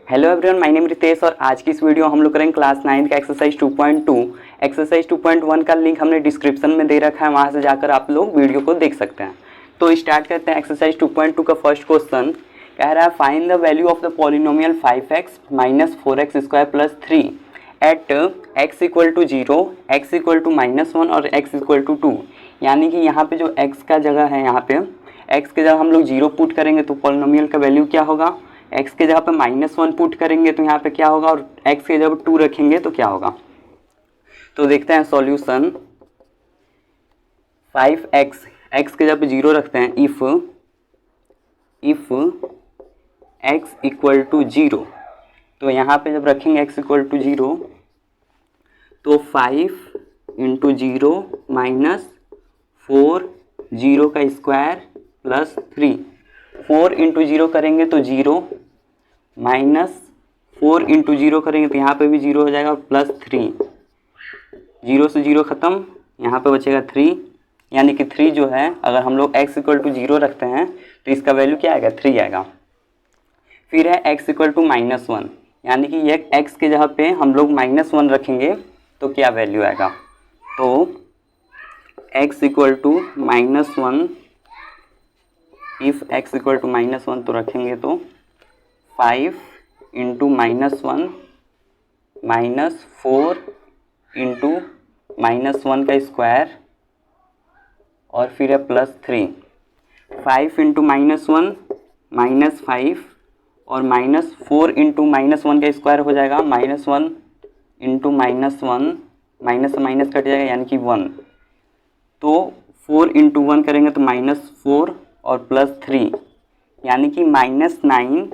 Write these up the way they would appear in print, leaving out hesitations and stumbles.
Hello everyone, my name Ritesh और आज की इस वीडियो हम लोग करेंगे क्लास 9 का एक्सरसाइज 2.2। एक्सरसाइज 2.1 का लिंक हमने डिस्क्रिप्शन में दे रखा है, वहां से जाकर आप लोग वीडियो को देख सकते हैं। तो स्टार्ट करते हैं। एक्सरसाइज 2.2 का फर्स्ट क्वेश्चन कह रहा है find the value of the polynomial 5x minus 4x square plus 3 at x equal to 0, x equal to -1 और x इक्वल टू 2। यानी कि यहाँ पे जो x का जगह है, यहाँ पे x के जगह हम लोग 0 पुट करेंगे तो पॉलिनोमियल का वैल्यू क्या होगा, x के जगह पे -1 पुट करेंगे तो यहाँ पे क्या होगा, और x के जगह 2 रखेंगे तो क्या होगा। तो देखते हैं सॉल्यूशन। 5x, x के जगह पे 0 रखते हैं। इफ x इक्वल टू 0, तो यहाँ पे जब रखेंगे x इक्वल टू 0 तो 5 इंटू 0 माइनस 4, 0 का स्क्वायर प्लस 3। 4 इंटू 0 करेंगे तो 0, माइनस 4 इंटू 0 करेंगे तो यहाँ पे भी 0 हो जाएगा, प्लस 3। 0 से 0 ख़त्म, यहाँ पे बचेगा 3। यानी कि 3 जो है, अगर हम लोग x इक्वल टू 0 रखते हैं तो इसका वैल्यू क्या आएगा, 3 आएगा। फिर है x इक्वल टू -1, यानी कि ये x के जगह पे हम लोग -1 रखेंगे तो क्या वैल्यू आएगा। तो x equal to -1, if x equal to -1 तो रखेंगे तो 5 इंटू -1 माइनस 4 इंटू -1 का स्क्वायर और फिर है प्लस 3। 5 इंटू -1 माइनस 5 और माइनस 4 इंटू -1 का स्क्वायर हो जाएगा -1 इंटू -1, माइनस से माइनस कट जाएगा यानी कि 1। तो 4 इंटू 1 करेंगे तो -4 और प्लस 3, यानी कि -9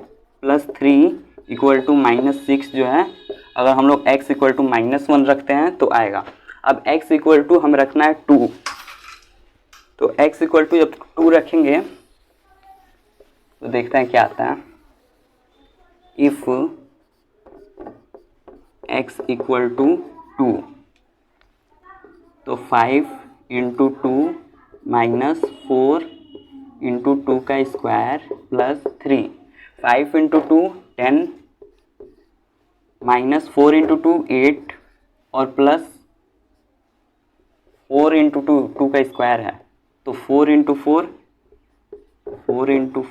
प्लस 3 इक्वल टू -6 जो है, अगर हम लोग x इक्वल टू -1 रखते हैं तो आएगा। अब x इक्वल टू हम रखना है 2, तो x इक्वल टू जब 2 रखेंगे तो देखते हैं क्या आता है। इफ x इक्वल टू 2 तो 5 इंटू 2 माइनस 4 इंटू 2 का square plus 3। 5 into 2 10, minus 4 into 2 8 और प्लस 4 इंटू 2 का स्क्वायर है तो 4 इंटू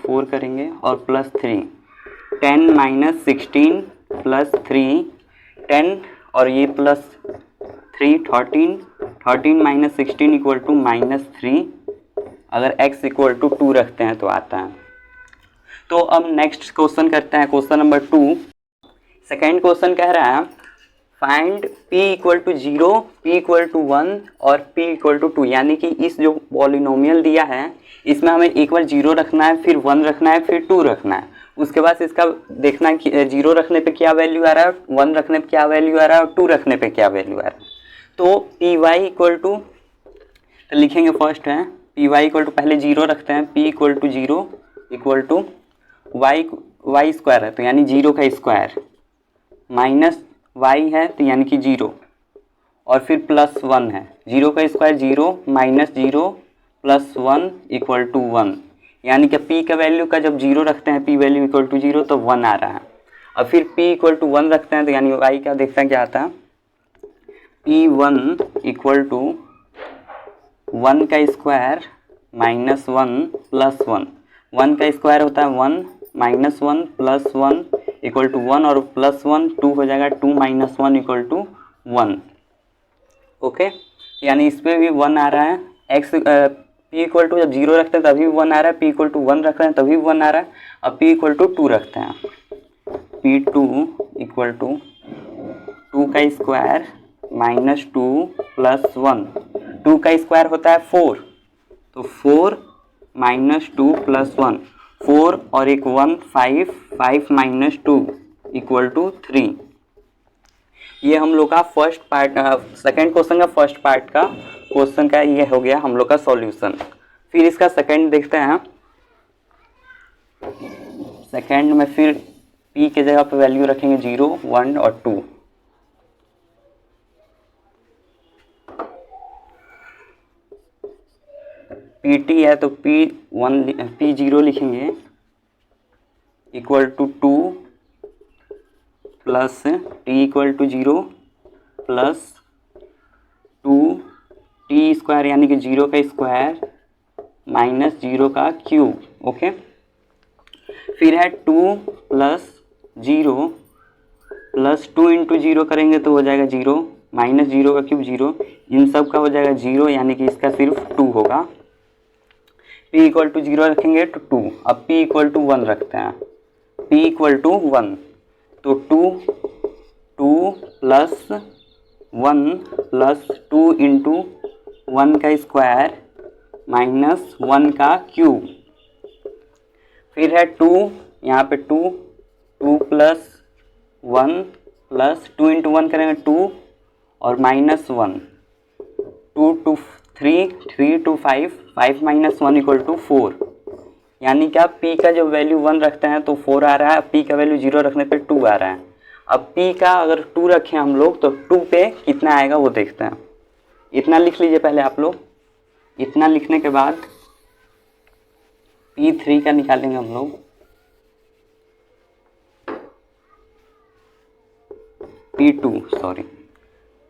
4 करेंगे और प्लस 3। 10 माइनस 16 प्लस 3, 10 और ये प्लस 3 13, 13 माइनस 16 इक्वल टू -3। अगर x इक्वल टू 2 रखते हैं तो आता है। तो अब नेक्स्ट क्वेश्चन करते हैं, क्वेश्चन नंबर 2। सेकेंड क्वेश्चन कह रहा है find p equal to 0, p equal to 1 और p इक्वल टू 2। यानी कि इस जो पॉलिनोमियल दिया है इसमें हमें एक बार 0 रखना है, फिर 1 रखना है, फिर 2 रखना है। उसके बाद इसका देखना है कि 0 रखने पे क्या वैल्यू आ रहा है, 1 रखने पे क्या वैल्यू आ रहा है और 2 रखने पे क्या वैल्यू आ रहा है। तो पी वाई इक्वल टू, तो लिखेंगे फर्स्ट है पी वाई इक्वल टू, पहले 0 रखते हैं। p equal to 0 equal to Y square है तो यानी 0 का स्क्वायर माइनस y है तो यानी कि 0 और फिर प्लस 1 है। 0 का square 0 minus 0 plus 1 equal to 1। यानी कि p का वैल्यू का जब 0 रखते हैं, p वैल्यू इक्वल टू 0 तो 1 आ रहा है। अब फिर p इक्वल टू 1 रखते हैं तो यानी y का देखते हैं क्या आता है। p1 इक्वल टू 1 का स्क्वायर माइनस 1 प्लस 1। 1 का स्क्वायर होता है 1 माइनस 1 प्लस 1 इक्वल टू 1 और प्लस 1 2 हो जाएगा, 2 माइनस 1 इक्वल टू 1। ओके, यानी इस पर भी 1 आ रहा है। x p इक्वल टू जब 0 रखते हैं तभी 1 आ रहा है, p इक्वल टू 1 रख रहे हैं तभी 1 आ रहा है। अब p इक्वल टू 2 रखते हैं। p2 इक्वल टू 2 का स्क्वायर माइनस 2 प्लस 1। 2 का स्क्वायर होता है 4, तो 4 माइनस 2 प्लस 1, 4 और एक 1 5, 5 माइनस 2 इक्वल टू 3। ये हम लोग का फर्स्ट पार्ट, सेकेंड क्वेश्चन का फर्स्ट पार्ट का क्वेश्चन का ये हो गया हम लोग का सॉल्यूशन। फिर इसका सेकेंड देखते हैं। सेकेंड में फिर p के जगह पे वैल्यू रखेंगे 0, 1 और 2। pt है तो p0 लिखेंगे equal to 2 plus T equal to 0 plus 2t square यानी कि 0 का स्क्वायर माइनस 0 का क्यूब। ओके, फिर है 2 प्लस 0 प्लस 2 इंटू 0 करेंगे तो हो जाएगा 0 माइनस 0 का क्यूब 0, इन सब का हो जाएगा 0 यानी कि इसका सिर्फ 2 होगा। p इक्वल टू 0 रखेंगे तो 2, अब p इक्वल टू 1 रखते हैं, p इक्वल टू 1 तो 2 प्लस 1 प्लस 2 इंटू 1 का स्क्वायर माइनस 1 का क्यूब, फिर है 2 यहाँ पे 2 प्लस 1 प्लस 2 इंटू 1 करेंगे 2 और minus 1, 2 to 3 to 5 minus 1 equal to 4, यानी कि आप p का जो वैल्यू 1 रखते हैं तो 4 आ रहा है, p का वैल्यू 0 रखने पे 2 आ रहा है। अब p का अगर 2 रखें हम लोग तो 2 पे कितना आएगा वो देखते हैं। इतना लिख लीजिए पहले आप लोग, इतना लिखने के बाद p3 का निकालेंगे हम लोग,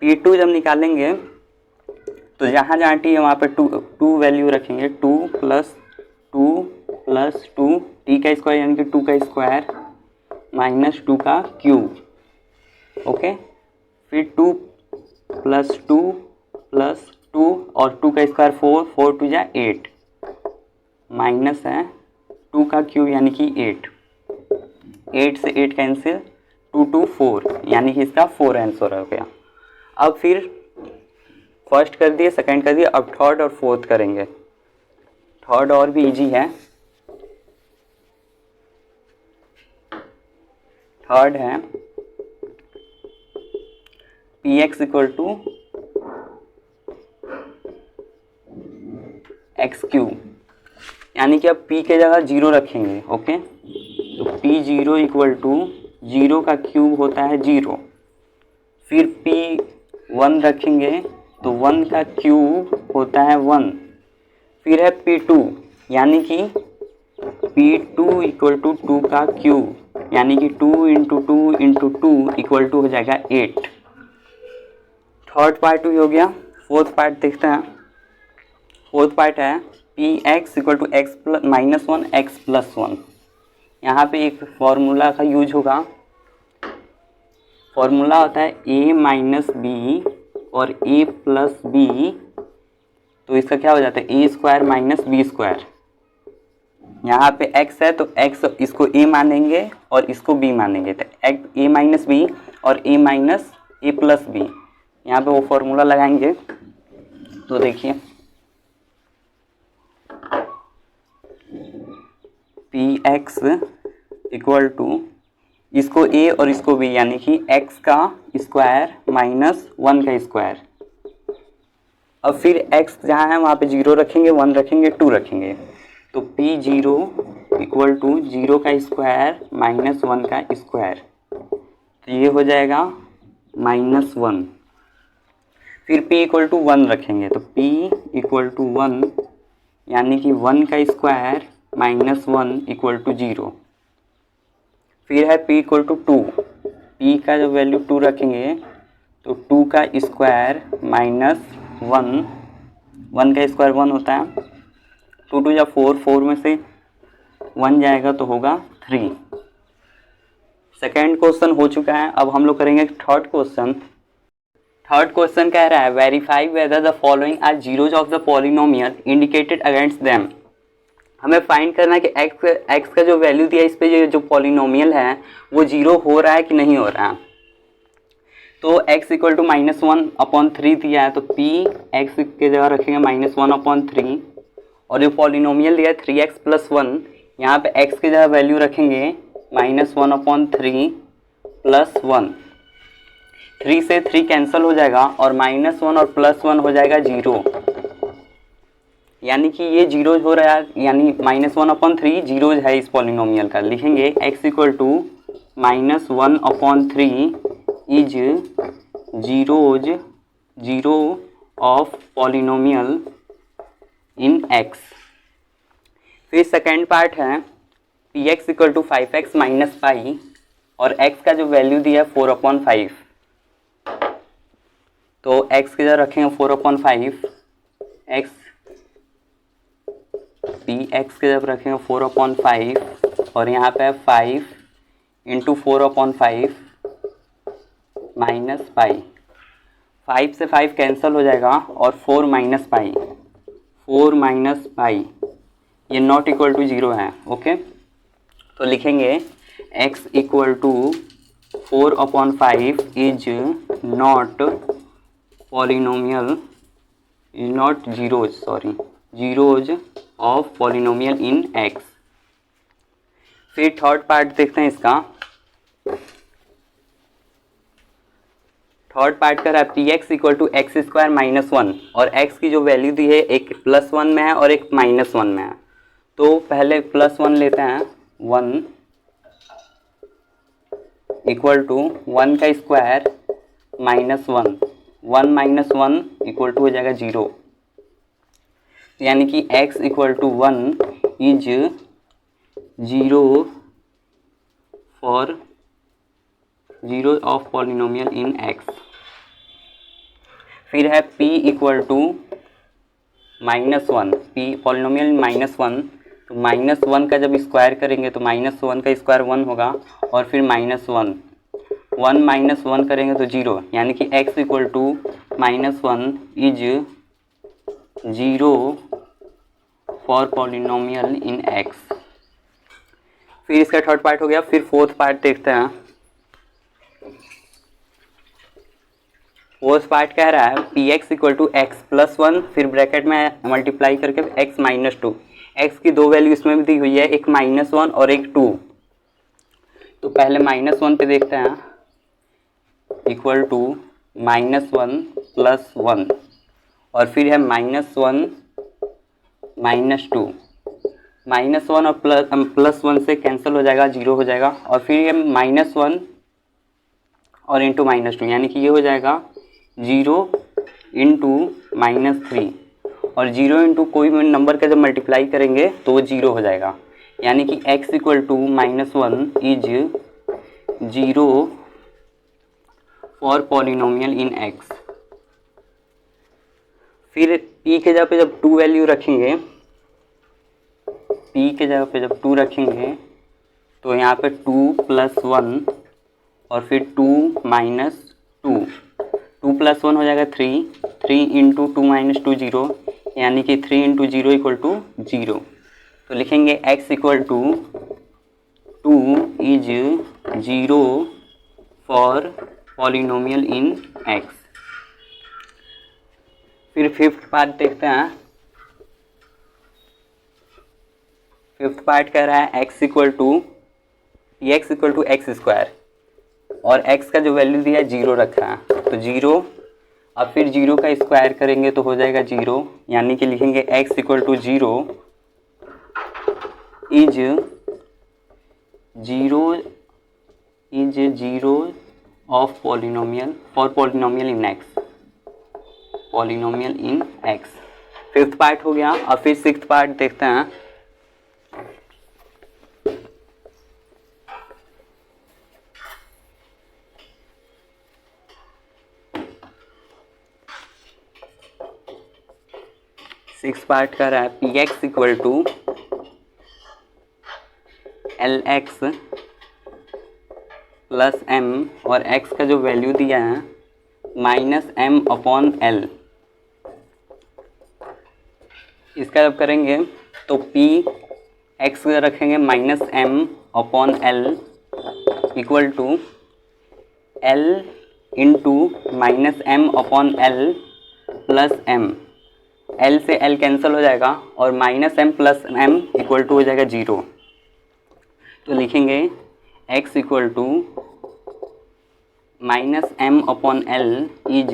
P2 जब निकालेंगे तो जहाँ जहाँ टी है वहाँ पे 2 वैल्यू रखेंगे, 2 प्लस 2 टी का स्क्वायर यानी कि 2 का स्क्वायर माइनस 2 का क्यूब। ओके, फिर 2 प्लस 2 और 2 का स्क्वायर 4 टू जा 8 माइनस है 2 का क्यूब यानी कि 8 से 8 कैंसिल 2 टू 4 यानी कि इसका 4 आंसर हो गया। अब फिर फर्स्ट कर दिए, सेकंड कर दिए, अब थर्ड और फोर्थ करेंगे। थर्ड और भी इजी है, थर्ड है px equal to X cube, यानी कि अब p के जगह 0 रखेंगे। ओके, तो p0 इक्वल टू 0 का क्यूब होता है 0, फिर p1 रखेंगे तो 1 का क्यूब होता है 1, फिर है p2 यानी कि p2 इक्वल टू 2 का क्यूब यानी कि 2 इंटू 2 इक्वल टू हो जाएगा 8। थर्ड पार्ट भी हो गया, फोर्थ पार्ट देखते हैं। फोर्थ पार्ट है px equal to x plus minus 1 X plus 1। यहाँ पे एक फॉर्मूला का यूज होगा, फॉर्मूला होता है a माइनस बी और a प्लस बी, तो इसका क्या हो जाता है a square minus B square. यहाँ पे x है तो x इसको a मानेंगे और इसको b मानेंगे, तो a माइनस बी और a minus a plus B, यहाँ पे वो फॉर्मूला लगाएंगे। तो देखिए px इक्वल टू इसको a और इसको b यानी कि x का स्क्वायर माइनस 1 का स्क्वायर। अब फिर x जहाँ है वहाँ पे 0 रखेंगे, 1 रखेंगे, 2 रखेंगे, तो p0 इक्वल टू 0 का स्क्वायर माइनस 1 का स्क्वायर, तो ये हो जाएगा माइनस 1। फिर p इक्वल टू 1 रखेंगे तो p इक्वल टू 1 यानी कि 1 का स्क्वायर माइनस 1 इक्वल टू 0। फिर है p इक्वल टू 2, p का जो वैल्यू 2 रखेंगे तो 2 का स्क्वायर माइनस 1 का स्क्वायर 1 होता है, 2 टू या 4 में से 1 जाएगा तो होगा 3। सेकेंड क्वेश्चन हो चुका है, अब हम लोग करेंगे थर्ड क्वेश्चन। थर्ड क्वेश्चन कह रहा है verify whether the following are zeros of the polynomial indicated against them. हमें फाइंड करना है कि x का जो वैल्यू दिया इस पे जो पॉलिनोमियल है वो 0 हो रहा है कि नहीं हो रहा है। तो x इक्वल टू -1/3 दिया है तो p x के जगह रखेंगे -1/3 और जो पॉलिनोमियल दिया है 3x + 1, यहाँ पे x के जगह वैल्यू रखेंगे -1/3 + 1, 3 से 3 कैंसिल हो जाएगा और -1 और +1 हो जाएगा 0, यानी कि ये 0 हो रहा है, यानी -1/3 0 है इस पॉलिनोमियल का। लिखेंगे x equal to -1/3 is zero of polynomial in x। फिर सेकेंड पार्ट है px equal to 5x - pi और x का जो वैल्यू दिया है 4/5, तो x की जगह रखेंगे 4/5, x पी एक्स की जगह रखेंगे 4/5 और यहाँ पे है 5 इंटू 4/5 माइनस पाई। 5 से 5 कैंसिल हो जाएगा और 4 माइनस पाई, 4 माइनस पाई ये नॉट इक्वल टू 0 है। ओके, तो लिखेंगे x equal to 4/5 is not polynomial, is not zeros, sorry zeros of polynomial in x। फिर थर्ड पार्ट देखते हैं इसका। थर्ड पार्ट का है P x equal to x square minus 1 और x की जो वैल्यू दी है एक +1 में है और एक -1 में है। तो पहले +1 लेते हैं, 1 इक्वल टू 1 का स्क्वायर -1, 1 माइनस 1 इक्वल टू हो जाएगा 0, यानी कि x equal to 1 is 0 for 0 of polynomial in x। फिर है p equal to -1, p polynomial -1, तो -1 का जब स्क्वायर करेंगे तो -1 का स्क्वायर 1 होगा और फिर -1, 1 माइनस 1 करेंगे तो 0, यानी कि x equal to -1 is 0 for polynomial in x। फिर इसका थर्ड पार्ट हो गया। फिर फोर्थ पार्ट देखते हैं। फोर्थ पार्ट कह रहा है P x equal to x plus 1, फिर ब्रैकेट में मल्टीप्लाई करके x माइनस 2। एक्स की दो वैल्यू इसमें भी दी हुई है, एक -1 और एक 2। तो पहले -1 पे देखते हैं, इक्वल टू -1 प्लस 1 और फिर है -1 -2, -1 और +1 से कैंसिल हो जाएगा, 0 हो जाएगा और फिर ये -1 और इंटू -2, यानी कि ये हो जाएगा 0 इंटू -3 और 0 इंटू कोई भी नंबर का जब मल्टीप्लाई करेंगे तो वो 0 हो जाएगा, यानी कि x equal to -1 is 0 for polynomial in x। फिर p के जगह पे जब 2 वैल्यू रखेंगे, p के जगह पे जब 2 रखेंगे तो यहाँ पे 2 + 1 और फिर 2 - 2, 2 + 1 हो जाएगा 3, 3 इंटू 2 - 2 0, यानी कि 3 इंटू 0 इक्वल टू 0। तो लिखेंगे x equal to 2 is 0 for polynomial in x। फिर फिफ्थ पार्ट देखते हैं। फिफ्थ पार्ट कह रहा है x equal to x square और x का जो वैल्यू दिया है 0 रखा है, तो 0, अब फिर 0 का स्क्वायर करेंगे तो हो जाएगा 0, यानी कि लिखेंगे x equal to 0 is 0 of polynomial for polynomial in x, polynomial in x। Fifth part हो गया। अब फिर सिक्स्थ पार्ट देखते हैं। सिक्स पार्ट का रहा है P x equal to l x plus m और x का जो वैल्यू दिया है -m/l। इसका जब करेंगे तो p x रखेंगे -m/l equal to l into -m/l plus m। l से l कैंसिल हो जाएगा और -m plus m equal to हो जाएगा 0। तो लिखेंगे x equal to -m/l is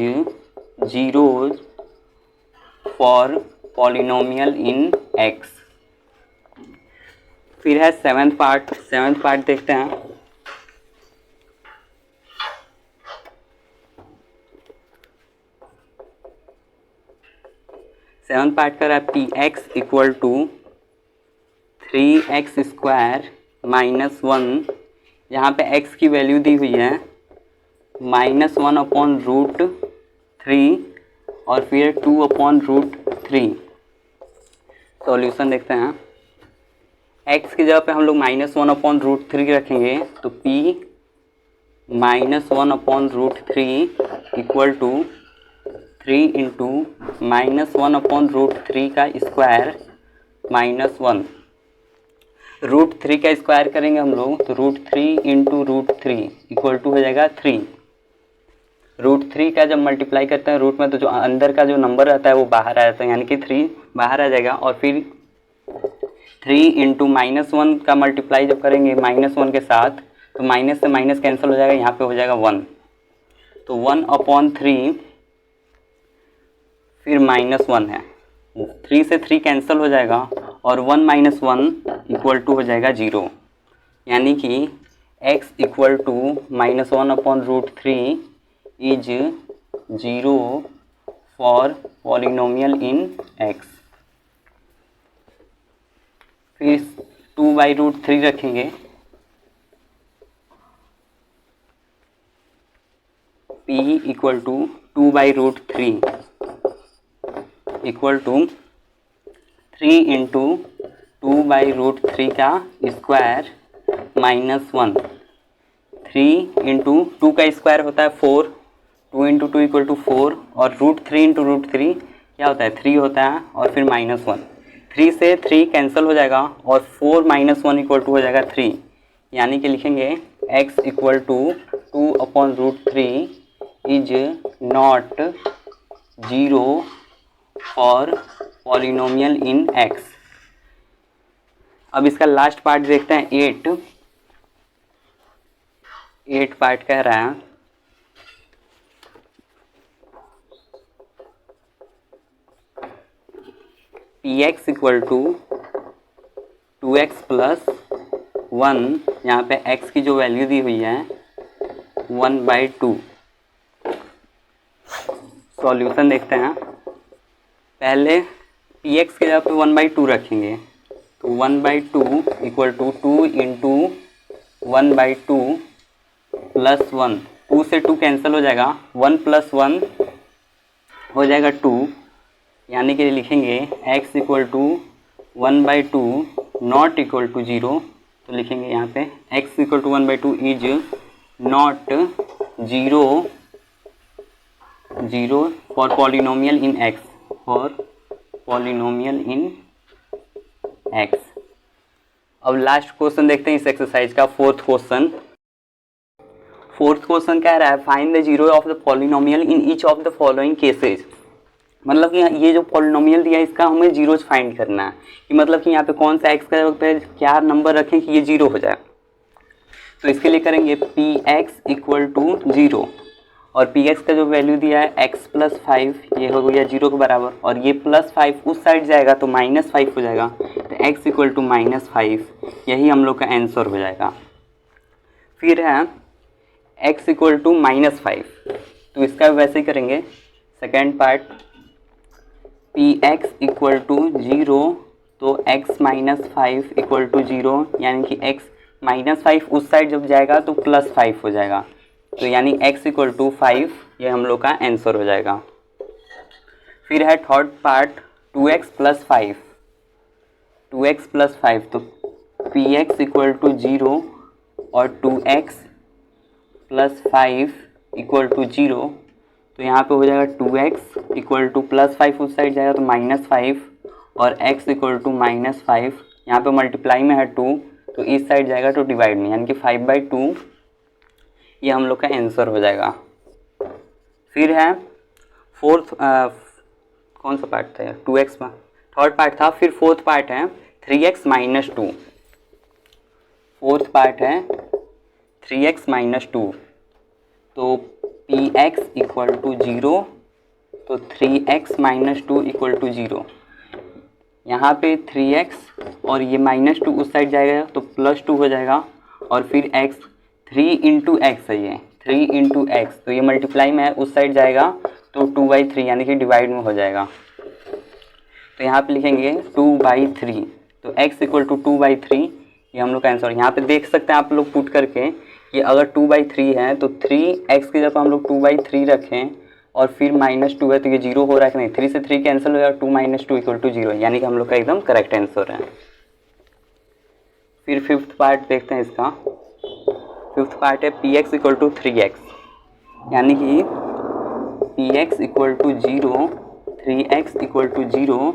0 for polynomial in x। फिर है सेवेंथ पार्ट देखते हैं। सेवन पार्ट का रहा है P x equal to 3x² - 1 यहाँ पे x की वैल्यू दी हुई है -1/√3 और फिर 2/√3। सॉल्यूशन देखते हैं। x की जगह पे हम लोग -1/√3 रखेंगे तो p -1/√3 इक्वल टू 3 इंटू -1/√3 का स्क्वायर -1। √3 का स्क्वायर करेंगे हम लोग तो √3 इंटू √3 इक्वल टू हो जाएगा 3। √3 का जब मल्टीप्लाई करते हैं रूट में तो जो अंदर का जो नंबर रहता है वो बाहर आ जाता है, यानी कि 3 बाहर आ जाएगा। और फिर 3 इंटू -1 का मल्टीप्लाई जब करेंगे -1 के साथ तो माइनस से माइनस कैंसिल हो जाएगा, यहाँ पे हो जाएगा 1। तो 1/3 फिर -1 है, 3 से 3 कैंसिल हो जाएगा और 1 - 1 इक्वल टू हो जाएगा 0। यानी कि x equal to -1/√3 is 0 for polynomial in x। फिर 2/√3 रखेंगे, p equal to 2/√3 equal to 3 into 2/√3 का स्क्वायर -1। 3 इंटू 2 का स्क्वायर होता है 4, 2 इंटू 2 इक्वल टू 4 और √3 इंटू √3 क्या होता है 3 होता है और फिर -1। 3 से 3 कैंसिल हो जाएगा और 4 - 1 इक्वल टू हो जाएगा 3। यानी कि लिखेंगे x equal to 2/√3 is not 0 for polynomial in x। अब इसका लास्ट पार्ट देखते हैं 8 पार्ट कह रहा है px equal to 2x plus 1, यहाँ पे x की जो वैल्यू दी हुई है 1/2। सॉल्यूशन देखते हैं। पहले px की जगह पे 1/2 रखेंगे तो 1/2 इक्वल टू 2 इंटू 1/2 प्लस 1। 2 से 2 कैंसिल हो जाएगा, 1 + 1 हो जाएगा 2। यानी कि लिखेंगे x equal to 1/2 not equal to 0। तो लिखेंगे यहाँ पे x equal to 1/2 is not 0 for polynomial in x, for polynomial in x। अब लास्ट क्वेश्चन देखते हैं इस एक्सरसाइज का, फोर्थ क्वेश्चन। फोर्थ क्वेश्चन कह रहा है find the zero of the polynomial in each of the following cases. मतलब कि ये जो पॉलिनोमियल दिया है इसका हमें जीरोज फाइंड करना है कि मतलब कि यहाँ पे कौन सा x का पे क्या नंबर रखें कि ये 0 हो जाए। तो इसके लिए करेंगे px इक्वल टू 0 और px का जो वैल्यू दिया है x + 5 ये हो गया 0 के बराबर और ये +5 उस साइड जाएगा तो -5 हो जाएगा। तो x इक्वल टू -5 यही हम लोग का आंसर हो जाएगा। फिर है x इक्वल टू -5, तो इसका वैसे ही करेंगे। Second part px equal to 0 तो x - 5 इक्वल टू 0, यानी कि x -5 उस साइड जब जाएगा तो +5 हो जाएगा। तो यानी x इक्वल टू 5 ये हम लोग का आंसर हो जाएगा। फिर है थर्ड पार्ट 2x + 5, 2x + 5 तो px इक्वल टू 0 और 2x + 5 इक्वल टू 0। तो यहाँ पे हो जाएगा 2x इक्वल टू +5 उस साइड जाएगा तो -5 और x इक्वल टू -5। यहाँ पे मल्टीप्लाई में है 2 तो इस साइड जाएगा तो डिवाइड में, यानी कि 5/2 ये हम लोग का आंसर हो जाएगा। फिर है फोर्थ कौन सा पार्ट था 2x में थर्ड पार्ट था। फिर फोर्थ पार्ट है 3x - 2। फोर्थ पार्ट है 3x - 2 तो px इक्वल टू 0 तो 3x - 2 इक्वल टू 0। यहाँ पे 3x और ये -2 उस साइड जाएगा तो +2 हो जाएगा और फिर x 3 इंटू एक्स है, ये 3 इंटू एक्स तो ये मल्टीप्लाई में है उस साइड जाएगा तो 2/3 यानी कि डिवाइड में हो जाएगा। तो यहाँ पे लिखेंगे 2/3 तो x इक्वल टू 2/3 ये हम लोग का आंसर। यहाँ पे देख सकते हैं आप लोग पुट करके कि अगर 2/3 है तो 3x की जगह हम लोग 2/3 रखें और फिर -2 है तो ये 0 हो रहा है कि नहीं, 3 से 3 कैंसिल हो जाएगा, 2 - 2 = 0, यानी कि हम लोग का एकदम करेक्ट आंसर है। फिर फिफ्थ पार्ट देखते हैं इसका। फिफ्थ पार्ट है px = 3x, यानी कि px = 0, 3x = 0,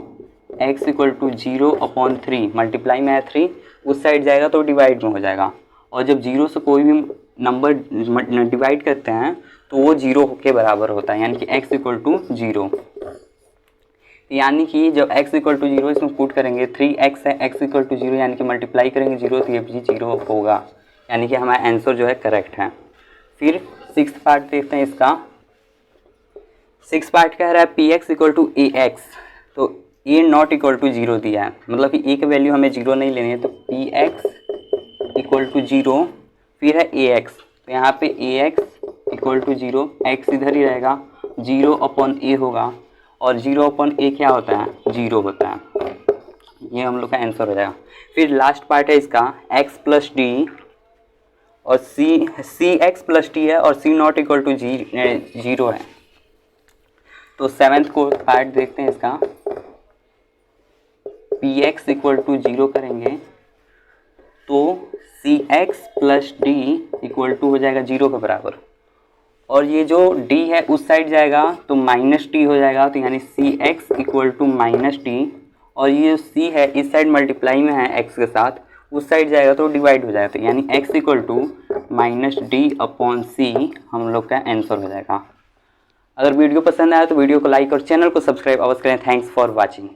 x = 0/3, मल्टीप्लाई में है 3, उस साइड जाएगा तो डिवाइड में हो जाएगा, और जब 0 से कोई भी नंबर डिवाइड करते हैं तो वो 0 के बराबर होता है, यानी कि x = 0। यानी कि जब x = 0 इसमें पुट करेंगे, 3x है, x = 0, यानी कि मल्टीप्लाई करेंगे 0 तो ये भी 0 होगा, यानी कि हमारा आंसर जो है करेक्ट है। फिर सिक्स्थ पार्ट देखते हैं इसका। सिक्स पार्ट कह रहा है px = ax, तो a ≠ 0 दिया है, मतलब कि a की वैल्यू हमें 0 नहीं लेनी है, तो px = 0, फिर है ax, तो यहाँ पे ax = 0, x इधर ही रहेगा, 0/a होगा, और 0/a क्या होता है, 0 होता है, ये हम लोग का आंसर हो जाएगा। फिर लास्ट पार्ट है इसका x + d और cx + d है और c ≠ 0 है। तो सेवेंथ को पार्ट देखते हैं इसका। px = 0 करेंगे तो cx + d = हो जाएगा 0 के बराबर, और ये जो d है उस साइड जाएगा तो -d हो जाएगा, तो यानी cx = -d, और ये जो c है इस साइड मल्टीप्लाई में है x के साथ, उस साइड जाएगा तो डिवाइड हो जाएगा, तो यानी x = -d/c हम लोग का आंसर हो जाएगा। अगर वीडियो पसंद आया तो वीडियो को लाइक और चैनल को सब्सक्राइब अवश्य करें। Thanks for watching.